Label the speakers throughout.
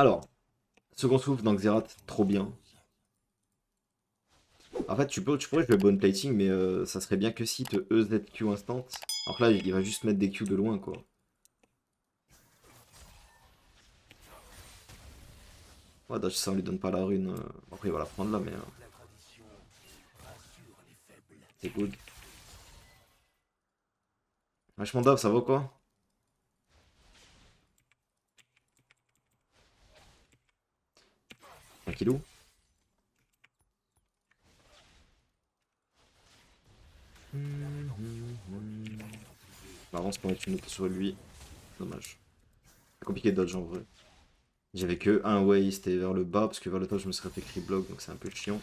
Speaker 1: Alors, second souffle dans Xerath, trop bien. En fait, tu pourrais jouer bone plating, mais ça serait bien que si te EZQ instant. Alors que là, il va juste mettre des Q de loin, quoi. Ouais, dodge ça, on lui donne pas la rune. Après, il va la prendre là, mais c'est good. Vachement d'ab, ça vaut quoi? Tranquillou. Bah, on se mettre une autre sur lui. Dommage. C'est compliqué de dodge en vrai. J'avais que un way, c'était vers le bas, parce que vers le top, je me serais fait crit block, donc c'est un peu chiant.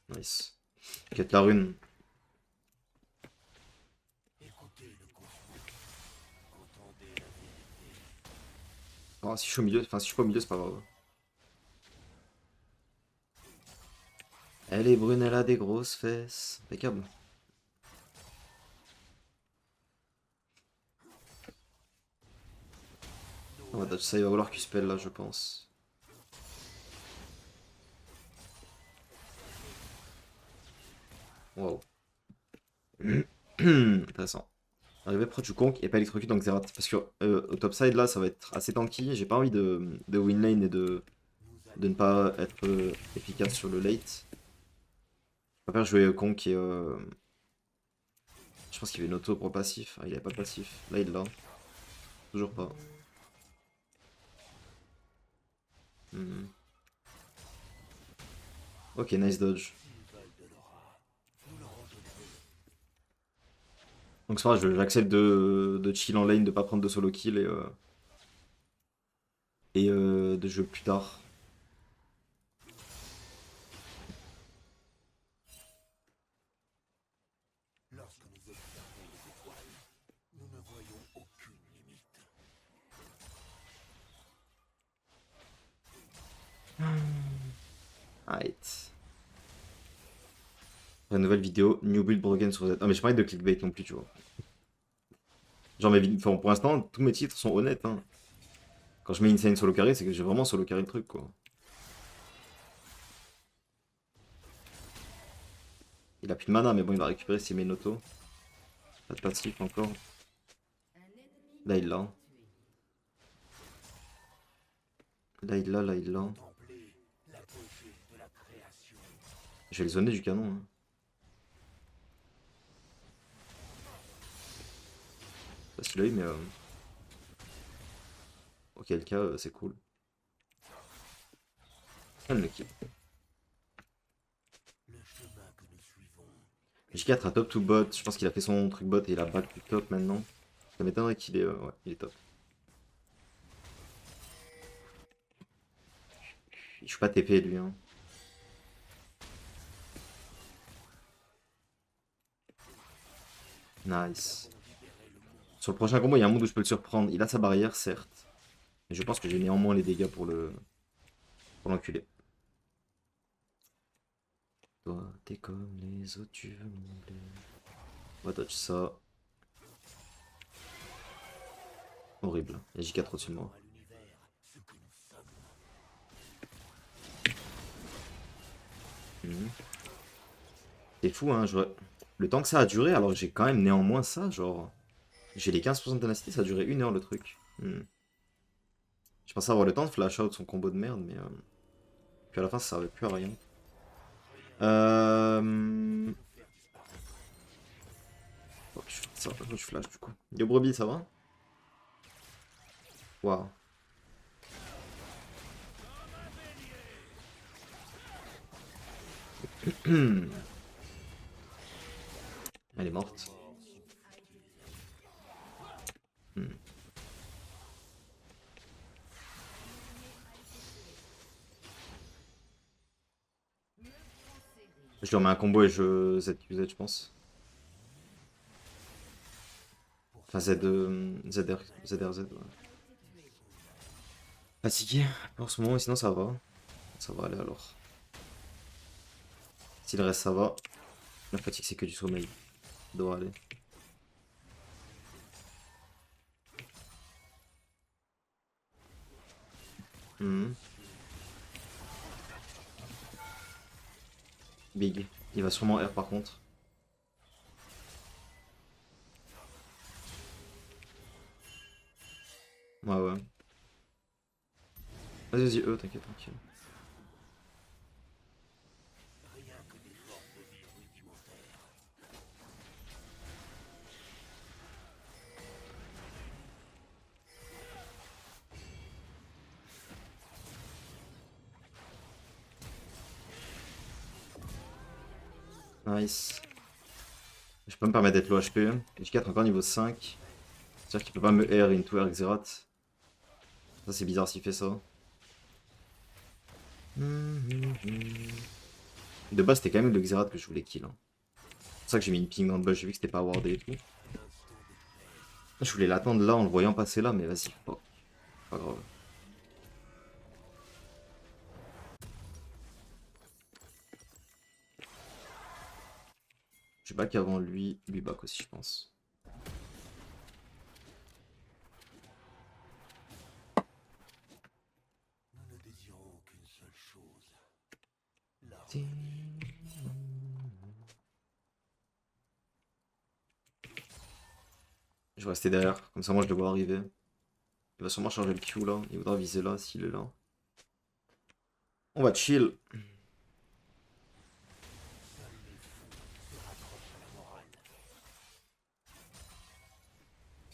Speaker 1: Nice. Quête la rune. Oh, si je suis au milieu, enfin si je suis pas au milieu, c'est pas grave. Elle est brune, elle a des grosses fesses. Impeccable. On va dodge ça, il va falloir qu'il spell là, je pense. Wow. Intéressant. Arrivé proche du conk et pas électrocute donc Xerath. Parce que au top side là, ça va être assez tanky. J'ai pas envie de win lane et de ne pas être efficace sur le late. Je préfère jouer conk et. Je pense qu'il y avait une auto pour passif. Ah, il avait pas de passif. Là, il l'a. Toujours pas. Hmm. Ok, nice dodge. Donc c'est vrai, j'accepte de chill en lane, de pas prendre de solo kill et de jouer plus tard. Alright. Une nouvelle vidéo, New Build Broken sur Z. Ah mais j'ai pas envie de clickbait non plus, tu vois. Genre mes vidéos, enfin, pour l'instant, tous mes titres sont honnêtes. Hein. Quand je mets Insane solo carré, c'est que j'ai vraiment solo carré le truc, quoi. Il a plus de mana, mais bon, il va récupérer s'il met une auto. Pas de passif encore. Là, il l'a. Là, il l'a, là, il l'a. Je vais le zoner du canon. Hein. Pas si l'œil, mais auquel cas, c'est cool. Ah, le kill. J4 a top to bot. Je pense qu'il a fait son truc bot et il a back to top maintenant. Ça m'étonnerait qu'il est. Ouais, il est top. Il joue pas TP lui. Hein. Nice. Sur le prochain combo, il y a un monde où je peux le surprendre. Il a sa barrière, certes. Mais je pense que j'ai néanmoins les dégâts pour l'enculer. Toi, t'es comme les autres, tu veux mon blé. On va dodge ça. Horrible. Il y a J4 au-dessus de moi. Mhm. C'est fou, hein. Le temps que ça a duré, alors que j'ai quand même néanmoins ça, genre. J'ai les 15% de ténacité, ça a duré 1 heure le truc. Je pensais avoir le temps de flash out son combo de merde, mais. Puis à la fin, ça servait plus à rien. Euh... Faut que je fasse ça, faut que je flash du coup. Yo brebis, ça va? Waouh. Elle est morte. Hmm. Je lui remets un combo et je ZQZ, je pense. Enfin, ZRZ, ouais. Fatigué pour ce moment, sinon ça va. Ça va aller alors. Si le reste, ça va. La fatigue, c'est que du sommeil. Ça devrait aller. Mhm. Big. Il va sûrement R par contre. Ouais, ouais. Vas-y, vas-y, t'inquiète, tranquille. Nice. Je peux pas me permettre d'être low HP. H4 encore niveau 5. C'est-à-dire qu'il peut pas me R into R Xerath. Ça c'est bizarre s'il fait ça. De base c'était quand même le Xerath que je voulais kill. Hein. C'est pour ça que j'ai mis une ping dans le bas, j'ai vu que c'était pas wardé et tout. Je voulais l'attendre là en le voyant passer là, mais vas-y, pas grave. Je back avant lui, lui back aussi je pense. Je vais rester derrière, comme ça moi je le vois arriver. Il va sûrement changer le Q là, il voudra viser là s'il est là. On va chill.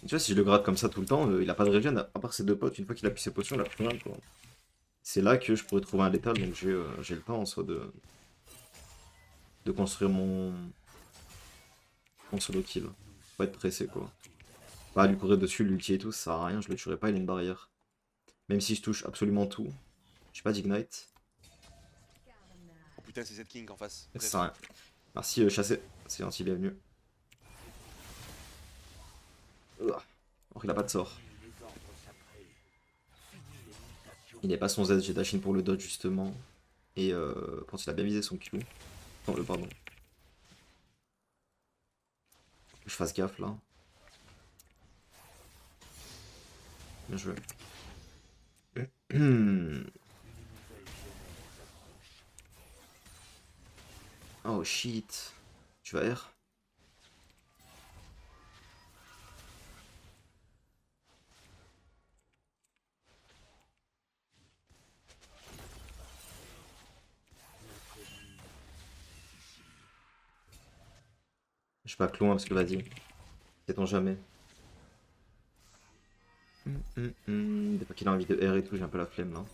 Speaker 1: Tu vois, si je le gratte comme ça tout le temps, il a pas de régène, à part ses deux potes, une fois qu'il a plus ses potions, il a plus rien quoi. C'est là que je pourrais trouver un létal, donc j'ai le temps en soi de construire mon solo kill. Faut être pressé quoi. Pas lui courir dessus, l'ulti et tout, ça sert à rien, je le tuerai pas, il a une barrière. Même si je touche absolument tout. J'ai pas d'ignite.
Speaker 2: Oh putain, c'est cette king en face.
Speaker 1: Ça
Speaker 2: Bref.
Speaker 1: sert à rien. Merci chasser, c'est gentil, bienvenue. Or il a pas de sort. Il n'est pas son Z, j'ai dash in pour le dodge justement. Et quand il a bien visé son Q. Non, le pardon. Je fasse gaffe là. Bien joué. Oh shit. Tu vas R? Je suis pas loin parce que vas-y. Sait-on jamais. Des fois qu'il a envie de R et tout, j'ai un peu la flemme là.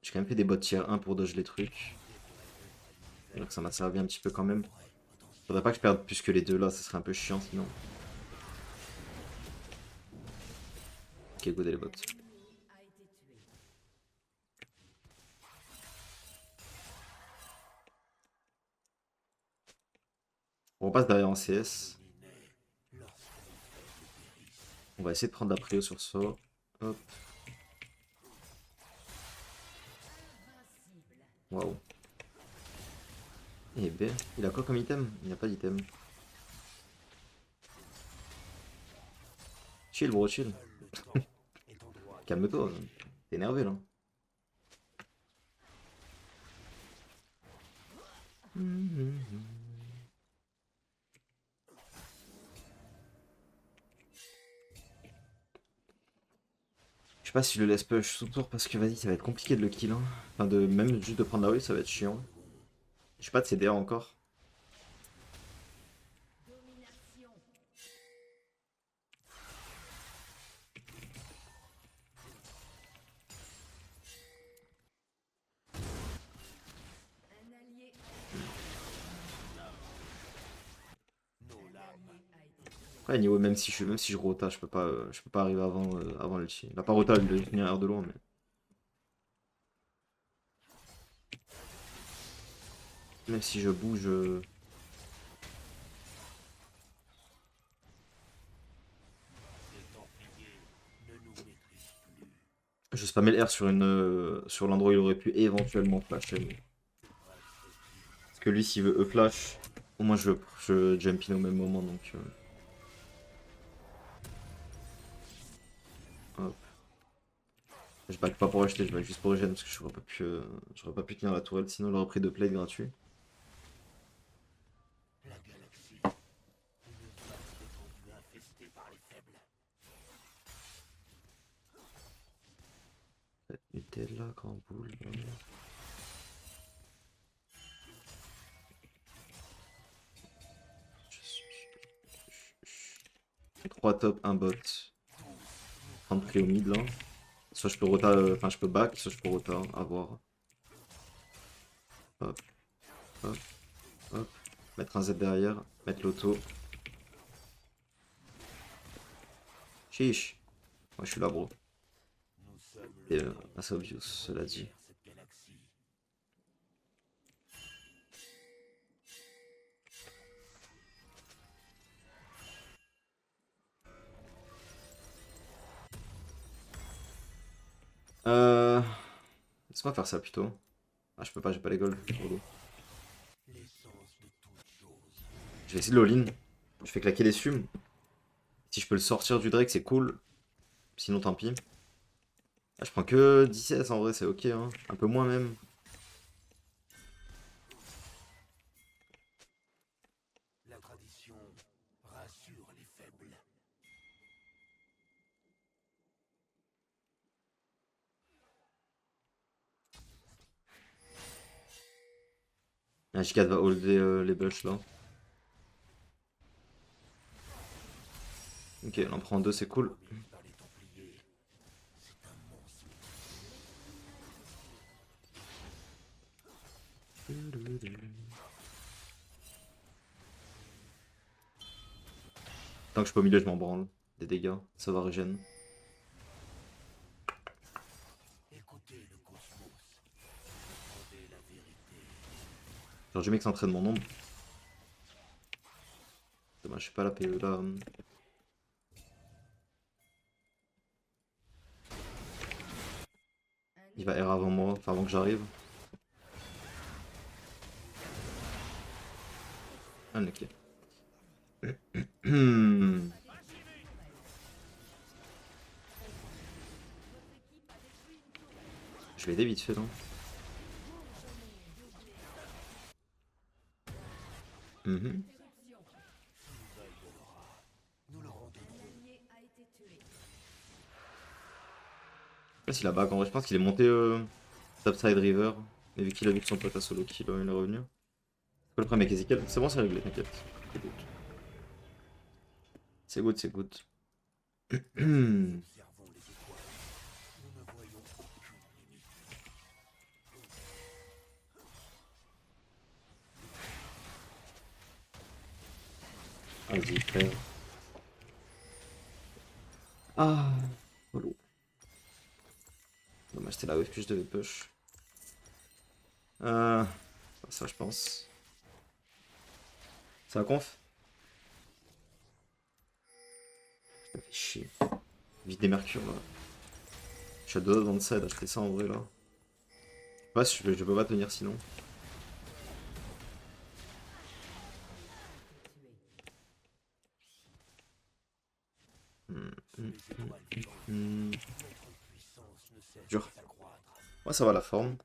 Speaker 1: J'ai quand même fait des bots tier 1 pour dodge les trucs. Donc ça m'a servi un petit peu quand même. Faudrait pas que je perde plus que les deux là, ça serait un peu chiant sinon. Ok, go les bots. On repasse derrière en CS. On va essayer de prendre la prio sur ça. Hop. Waouh. Et B, il a quoi comme item? Il n'a pas d'item. Chill bro, chill. Calme-toi, t'es énervé là. Je sais pas si je le laisse push son tour parce que vas-y, ça va être compliqué de le kill. Hein. Enfin, même juste de prendre la wave, ça va être chiant. J'ai pas de CDR encore. Après, niveau, même si je rota, je peux pas arriver avant l'ulti. La pas rota, il venir R de loin, mais. Même si je bouge. Je spammais le R sur sur l'endroit où il aurait pu éventuellement flasher. Parce que lui, s'il veut E-flash, au moins je jump in au même moment donc. Je back pas pour acheter, je back juste pour regen parce que j'aurais pas pu tenir la tourelle, sinon j'aurais pris 2 plates gratuits. Nutella, grand boule. 3 top, 1 bot. 30 prix au mid là. Soit je peux rota, enfin je peux back, soit je peux rota, à voir. Hop, hop, hop. Mettre un Z derrière, mettre l'auto. Chiche. Moi je suis là bro. Et assez obvious, cela dit. Laisse-moi faire ça plutôt. Ah je peux pas, j'ai pas les golds. Relou. Je vais essayer de l'all-in. Je fais claquer les sumes. Si je peux le sortir du Drake c'est cool. Sinon tant pis. Ah, je prends que 17 en vrai, c'est ok hein. Un peu moins même.
Speaker 3: La tradition rassure les faibles.
Speaker 1: Un J4 va holder les bush là. Ok, on en prend 2, c'est cool.
Speaker 3: Par les Templiers, c'est un monstre.
Speaker 1: Tant que je suis pas au milieu, je m'en branle. Des dégâts, ça va régène.
Speaker 3: Écoutez le cosmos. Entendez la vérité.
Speaker 1: Genre, du mec s'entraîne mon ombre. Dommage, je suis pas la PE là. Il va R avant moi, enfin avant que j'arrive. Ah, ok. Je vais aider vite fait là. Mhm.
Speaker 3: Nous le rendons.
Speaker 1: Je sais pas s'il a back en vrai, je pense qu'il est monté topside river. Mais vu qu'il a vu que son pote a solo kill, il est revenu. C'est quoi le problème avec Ezekiel? C'est bon, c'est réglé, t'inquiète. C'est good, c'est good.
Speaker 3: Observons les étoiles. Nous ne voyons aucune limite.
Speaker 1: Vas-y, frère. Ah, relou. Dommage, c'était la wave que je devais push. Ça, je pense. Ça va conf? Ça fait chier. Vite des mercures là. Je suis à 2 dans le side, acheter ça en vrai là. Je sais pas si je peux pas tenir sinon.
Speaker 3: Puissance ne cesse
Speaker 1: Dur.
Speaker 3: de s'accroître.
Speaker 1: Ouais, ça va la forme.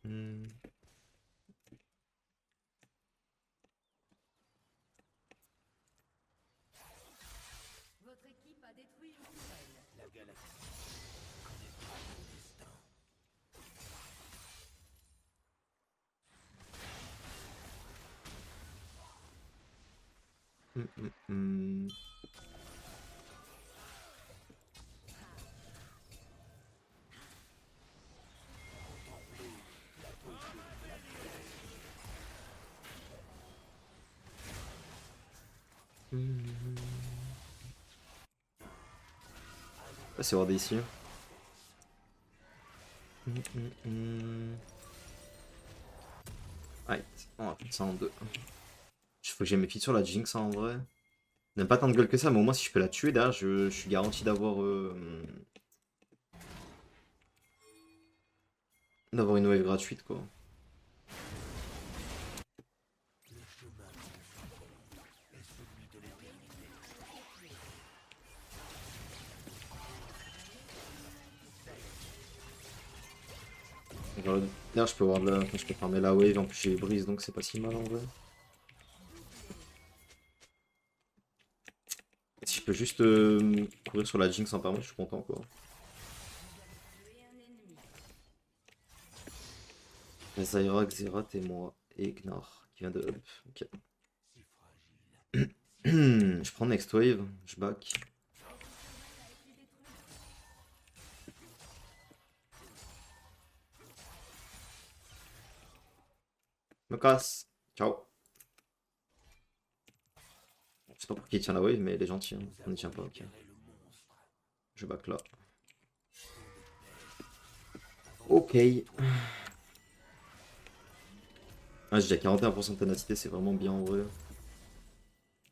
Speaker 1: Hmm.
Speaker 4: Votre équipe a détruit une tourelle.
Speaker 3: La galaxie connaîtra son destin.
Speaker 1: Hmm. Ah, c'est ward ici. Ouais, on va faire ça en deux. Il faut que j'ai mes filles sur la Jinx en vrai. N'aime pas tant de gueule que ça, mais au moins si je peux la tuer derrière, je suis garanti d'avoir une wave gratuite quoi.
Speaker 3: Le chemin est celui de l'éternité.
Speaker 1: D'ailleurs, je peux voir la... enfin, je peux farmer la wave, en plus j'ai brise donc c'est pas si mal en vrai. Et si je peux juste courir sur la Jinx en permanence, je suis content quoi. Il y a Zyra, Xerath et moi, et Gnar qui vient de up. Ok. Je prends next wave, je back. Je me casse. Ciao. Je sais pas pour qui il tient la wave, mais il est gentil. Hein. On ne tient pas, ok. Je back là. Ok. Ah, j'ai déjà 41% de ténacité, c'est vraiment bien en vrai.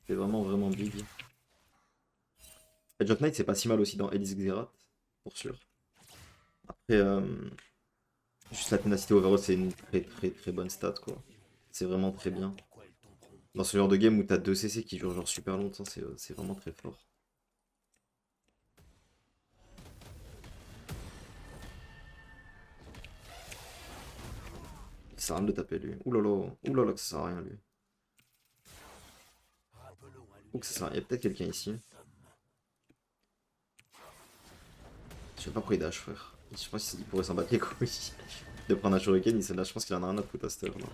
Speaker 1: C'est vraiment big. Edge of Night, c'est pas si mal aussi dans Elise Xerath, pour sûr. Après, juste la ténacité overall, c'est une très bonne stat quoi. C'est vraiment très bien. Dans ce genre de game où t'as 2 CC qui durent genre super longtemps, c'est vraiment très fort. Ça sert à rien de le taper lui. Oulala, que ça sert à rien lui. Ou que ça sert à rien. Il y a peut-être quelqu'un ici. Je sais pas pourquoi il dash frère. Je pense qu'il pourrait s'en battre les couilles. De prendre un shuriken, il se lâche, je pense qu'il en a rien à foutre à cette heure là.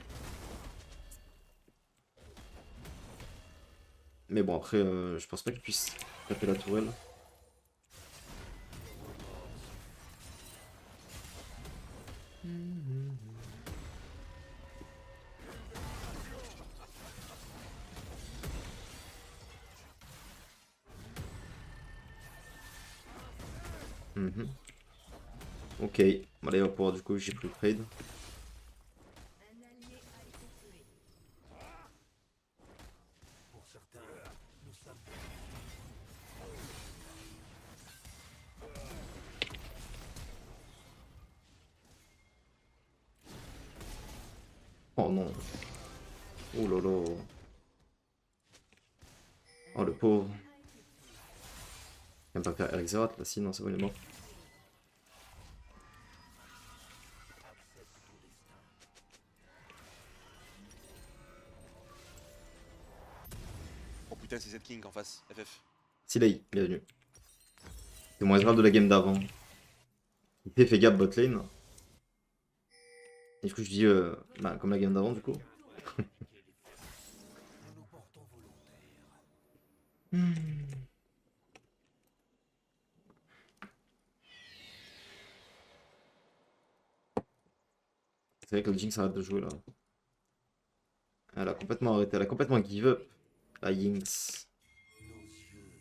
Speaker 1: Mais bon après, je pense pas qu'il puisse taper la tourelle. Mhm. Ok, bon, là il va pouvoir du coup, j'ai pris le trade.
Speaker 4: Un allié a été tué.
Speaker 3: Pour certains, nous sommes
Speaker 1: Oh non. Oh lolo. Oh le pauvre. Il va pas faire Eric Zerat là, sinon c'est bon, il est mort.
Speaker 2: Oh putain, c'est cette king en face, FF.
Speaker 1: Silei, bienvenue. C'est mon Ezreal de la game d'avant. Il fait gap bot lane. Et du coup je dis, bah, comme la game d'avant du coup.
Speaker 3: nous nous portons volontaires.
Speaker 1: C'est vrai que le Jinx arrête de jouer là. Elle a complètement arrêté, elle a complètement give up. La Jinx.
Speaker 3: Nos yeux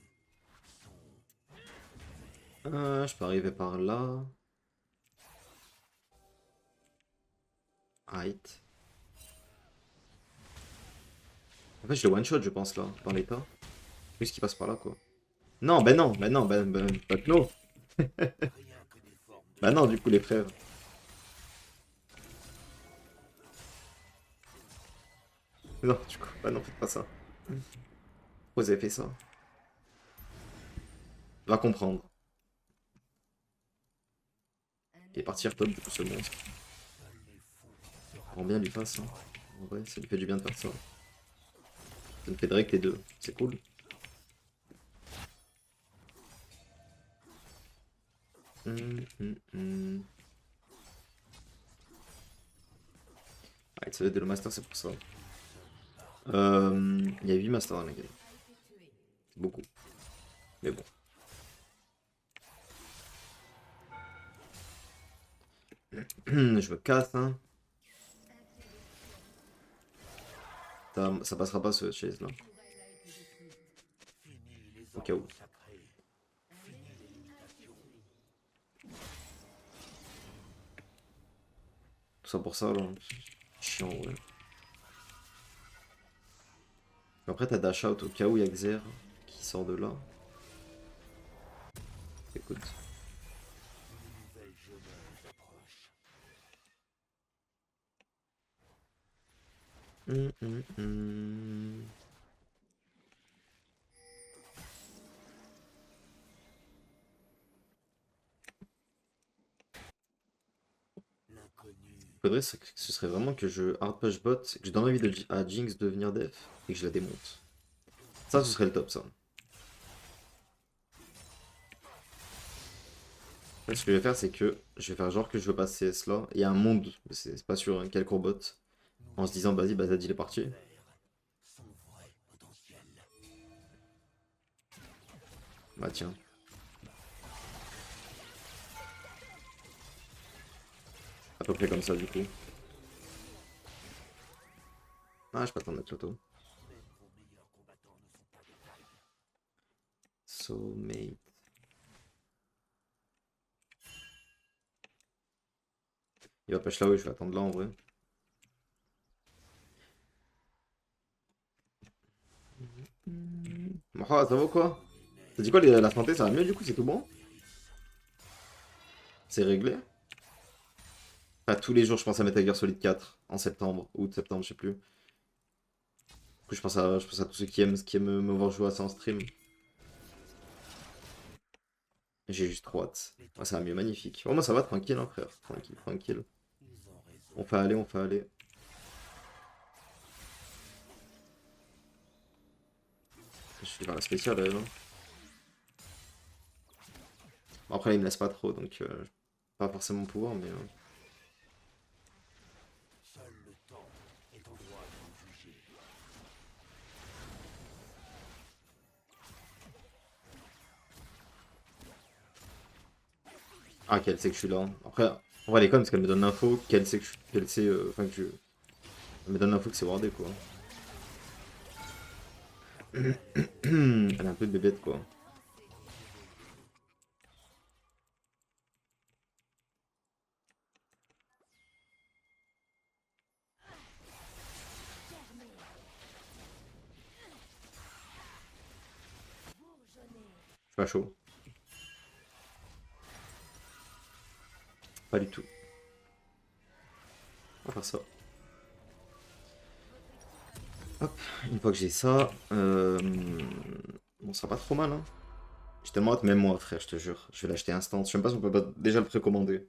Speaker 1: Je peux arriver par là. Right. En fait je le one shot je pense là, par l'état. Plus qu'il passe par là quoi. Non, ben non, ben non, but no.
Speaker 3: rien que des formes de
Speaker 1: Bah non du coup les frères. Non du coup, bah non faites pas ça. Pourquoi vous avez fait ça? Va comprendre. Et partir top du coup ce monstre. Rend bien lui fasse hein. En vrai, ça lui fait du bien de faire ça. Ça me fait Drake les deux, c'est cool. Ah, il savait de le master, c'est pour ça. Il y a 8 masters dans la game. C'est beaucoup. Mais bon. Je me casse, hein. Ça passera pas ce chase là. Au cas où. Tout ça pour ça là. Chiant, ouais. Après, t'as dash out au cas où il y a Xer qui sort de là. Écoute. Hum.
Speaker 3: l'inconnu
Speaker 1: faudrait, ce serait vraiment que je hard push bot, que je donne envie à Jinx de devenir def et que je la démonte. Ça, ce serait le top, ça. Là, ce que je vais faire, c'est que je vais faire genre que je veux pas CS là. Il y a un monde, c'est pas sûr, hein, quel bot. En se disant, vas-y, Bazad, il est parti.
Speaker 3: Son vrai potentiel.
Speaker 1: Bah tiens. À peu près comme ça, du coup. Ah, je peux attendre d'être l'auto.
Speaker 3: Même vos meilleurs combattants ne sont pas de taille.
Speaker 1: Soulmate. Il va push là, oui, je vais attendre là en vrai. Bon, ah, ça va quoi? T'as dit quoi, la santé, ça va mieux du coup, c'est tout bon? C'est réglé? Pas tous les jours, je pense à Metal Gear Solid 4 en septembre, août, septembre, je sais plus. Du coup, je pense à tous ceux qui aiment me voir jouer à ça en stream. J'ai juste trop hâte. Ouais, ça va mieux, magnifique. Oh, moi ça va, tranquille, hein, frère. Tranquille, tranquille.
Speaker 3: Ils ont raison.
Speaker 1: On fait aller, on fait aller. Je suis vers la spéciale, elle, hein. Bon, après, il me laisse pas trop, donc pas forcément pouvoir, mais.
Speaker 3: Seul le temps est en droit de vous juger.
Speaker 1: Ah, qu'elle sait que je suis là, hein. Après, on va les connes parce qu'elle me donne l'info, qu'elle sait que qu'elle sait. Enfin, que je. Elle me donne l'info que c'est wardé, quoi. Elle est un peu de bébête, quoi. Je suis pas chaud. Pas du tout. On va faire ça. Hop, une fois que j'ai ça, bon, ça sera pas trop mal, hein. J'ai tellement hâte, même moi, frère, je te jure. Je vais l'acheter instant. Je sais même pas si on peut pas déjà le précommander.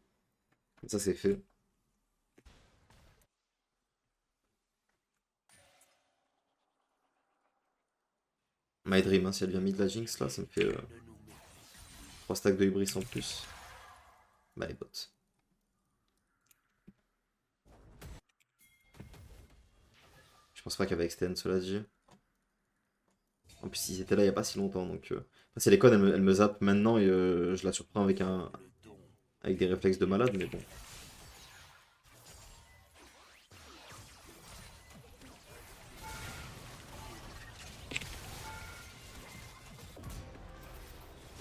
Speaker 1: Comme ça, c'est fait. My Dream, hein, si elle vient mid la Jinx, là, ça me fait
Speaker 3: Ne nous méprenons
Speaker 1: 3 stacks de Hubris en plus. Bah, les bots. Je pense pas qu'avec Sten, cela dit. En plus, ils étaient là il y a pas si longtemps, donc. Enfin, c'est les codes, elle me zappe maintenant et je la surprends avec
Speaker 3: le don.
Speaker 1: avec des réflexes de malade, mais bon.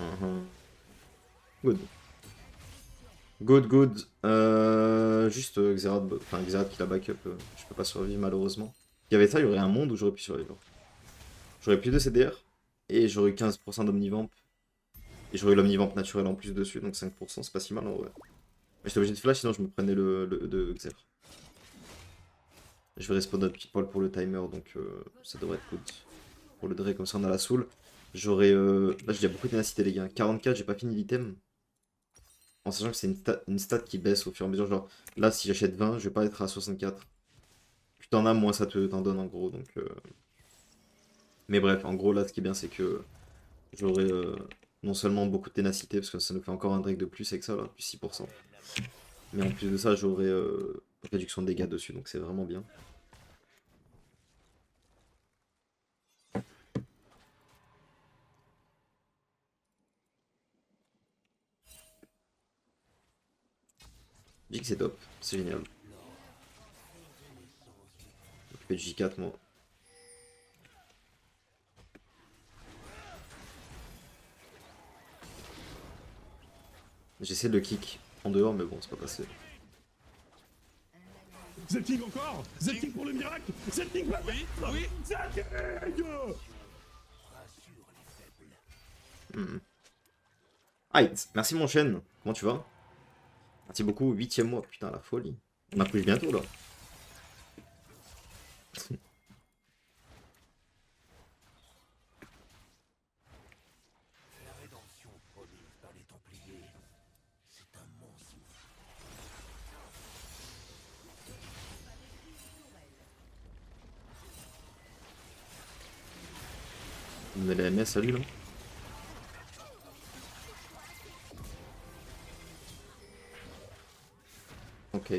Speaker 1: Mhm. Good. Good, good. Juste enfin, Xerath qui la backup, je peux pas survivre malheureusement. Il y avait ça, il y aurait un monde où j'aurais pu survivre. J'aurais plus de CDR et j'aurais eu 15% d'Omnivamp. Et j'aurais eu l'Omnivamp naturel en plus dessus, donc 5%, c'est pas si mal en vrai. Mais j'étais obligé de flash, sinon je me prenais le de Xer. Je vais respawn notre people pour le timer, donc ça devrait être good. Pour le Dre, comme ça on a la soul. J'aurais. Là j'ai déjà beaucoup de ténacité, les gars. 44, j'ai pas fini l'item. En sachant que c'est une stat qui baisse au fur et à mesure. Genre, là, si j'achète 20, je vais pas être à 64. Plus t'en as, moins ça t'en donne en gros. Donc, mais bref, en gros, là, ce qui est bien, c'est que j'aurai non seulement beaucoup de ténacité, parce que ça nous fait encore un Drake de plus avec ça, là, plus 6%. Mais en plus de ça, j'aurai réduction de dégâts dessus, donc c'est vraiment bien. Je dis que c'est top, c'est génial. Occupé de J4, moi. J'essaie de le kick en dehors, mais bon, c'est pas passé.
Speaker 5: Zelting encore Zelting pour le miracle Zelting pour
Speaker 2: Oui, oui.
Speaker 5: Zelting
Speaker 3: Rassure les faibles.
Speaker 1: Aïe, merci mon chêne, comment tu vas? Merci beaucoup, 8ème mois, putain, la folie. On a plus bientôt là.
Speaker 3: La rédemption promise par les Templiers, c'est un mensonge.
Speaker 1: Il me met les MS à lui là. Ok.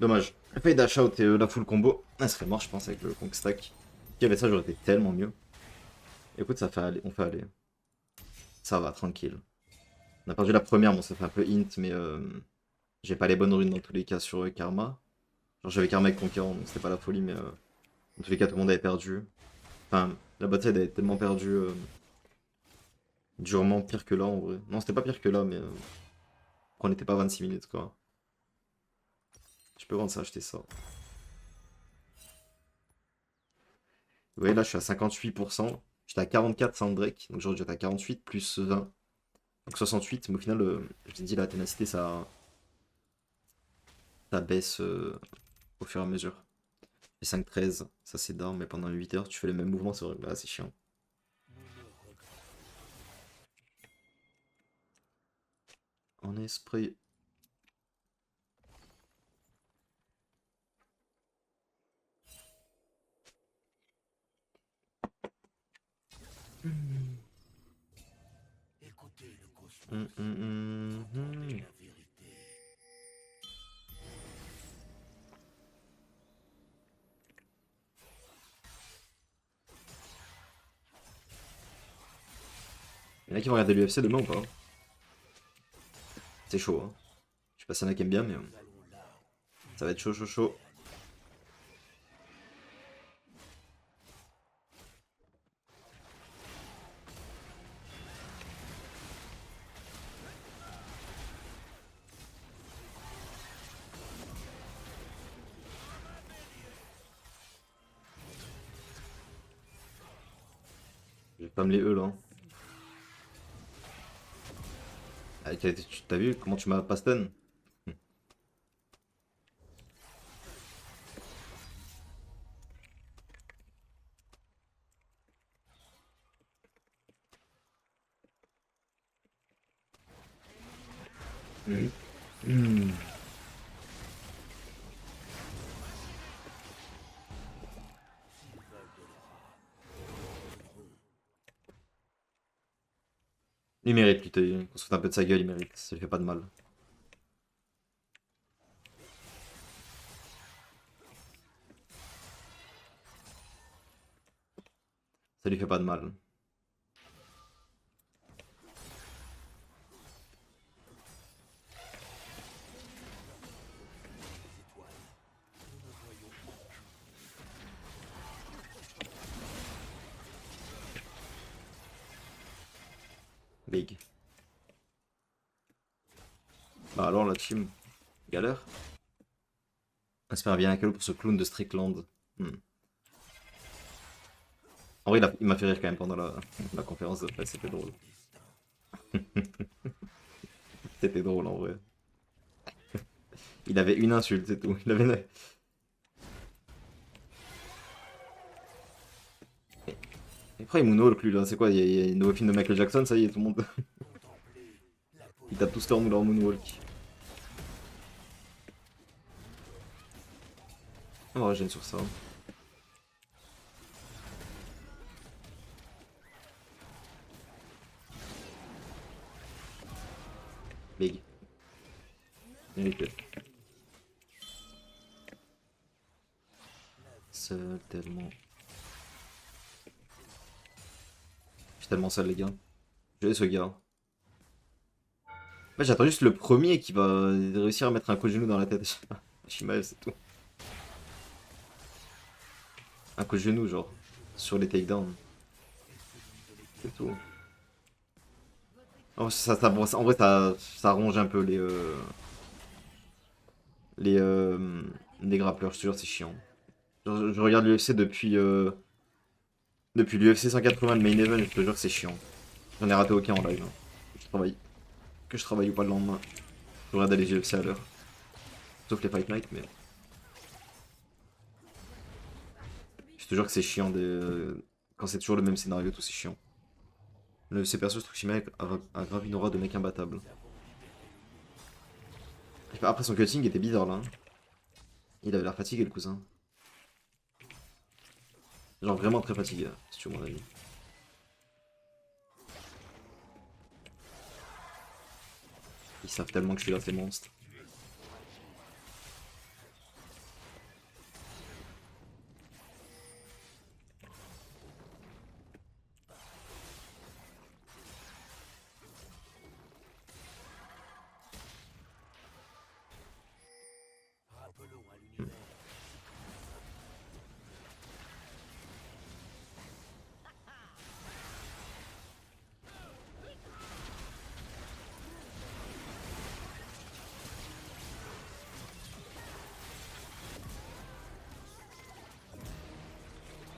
Speaker 1: Dommage. J'ai failli dash out et la full combo. Elle serait mort, je pense, avec le Kong Stack. Si il y avait ça, j'aurais été tellement mieux. Écoute, ça fait aller. On fait aller. Ça va, tranquille. On a perdu la première, bon, ça fait un peu int, mais j'ai pas les bonnes runes dans tous les cas sur Karma. Genre, j'avais Karma avec Conquérant, donc c'était pas la folie, mais dans tous les cas, tout le monde avait perdu. Enfin, la bataille avait tellement perdu. Durement pire que là, en vrai. Non, c'était pas pire que là, mais on n'était pas 26 minutes, quoi. Je peux vendre ça, acheter ça. Vous voyez, là, je suis à 58%. J'étais à 44 sans Drake, donc j'aurais dû être à 48 plus 20. Donc 68, mais au final, je t'ai dit, la ténacité, ça baisse au fur et à mesure. Et 5-13, ça c'est down, mais pendant 8 heures, tu fais les mêmes mouvements, c'est vrai, bah, c'est chiant. En esprit.
Speaker 3: Écoutez le cosmos,
Speaker 1: Hum, hum, hum,
Speaker 3: entendez
Speaker 1: hum.
Speaker 3: la vérité.
Speaker 1: Il y en a qui vont regarder l'UFC demain ou pas? C'est chaud, hein. Je sais pas s'il y en a qui aiment bien, mais
Speaker 3: Nous allons là où
Speaker 1: ça va être chaud, chaud, chaud. Je vais pas me les E là. Ah, t'as vu comment tu m'as pas stun? Mhm. Mhm. Il mérite plutôt, qu'on se fout un peu de sa gueule, il mérite, ça lui fait pas de mal. Ça lui fait pas de mal. Big. Bah alors la team, galère. On espère bien un cadeau pour ce clown de Strickland. Hmm. En vrai, il m'a fait rire quand même pendant la conférence de presse, c'était drôle. C'était drôle en vrai. Il avait une insulte, c'est tout. Il avait... Et pourquoi il moonwalk lui là? C'est quoi? Il y a un nouveau film de Michael Jackson, ça y est, tout le monde. Ils tapent tous leur moonwalk. On va gêne sur ça. Big. Mérité. Seul tellement. Je suis tellement seul les gars. Je vais ce gars. Ouais, j'attends juste le premier qui va réussir à mettre un coup de genou dans la tête. Shimaev, c'est tout. Un coup de genou, genre. Sur les takedowns. C'est tout. En vrai, en vrai, ça ronge un peu les, euh, les grappleurs, je te jure, c'est chiant. Je regarde l'UFC depuis l'UFC 180, le main event, je te jure que c'est chiant. J'en ai raté aucun en live, hein. Que je travaille ou pas le lendemain. Je regarde les UFC à l'heure. Sauf les Fight Night, mais. Je te jure que c'est chiant quand c'est toujours le même scénario, tout c'est chiant. Le UFC perso, je trouve que a grave une aura de mec imbattable. Après son cutting était bizarre là, hein. Il avait l'air fatigué, le cousin. Genre vraiment très fatigué, si tu veux mon avis. Ils savent tellement que je suis là, ces monstres.
Speaker 3: Rappelons à l'univers.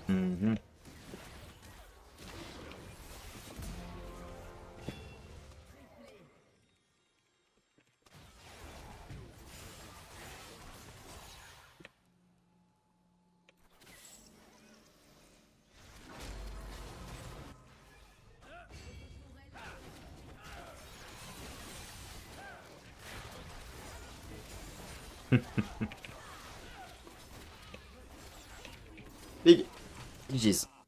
Speaker 1: Mhm. Big. GG's.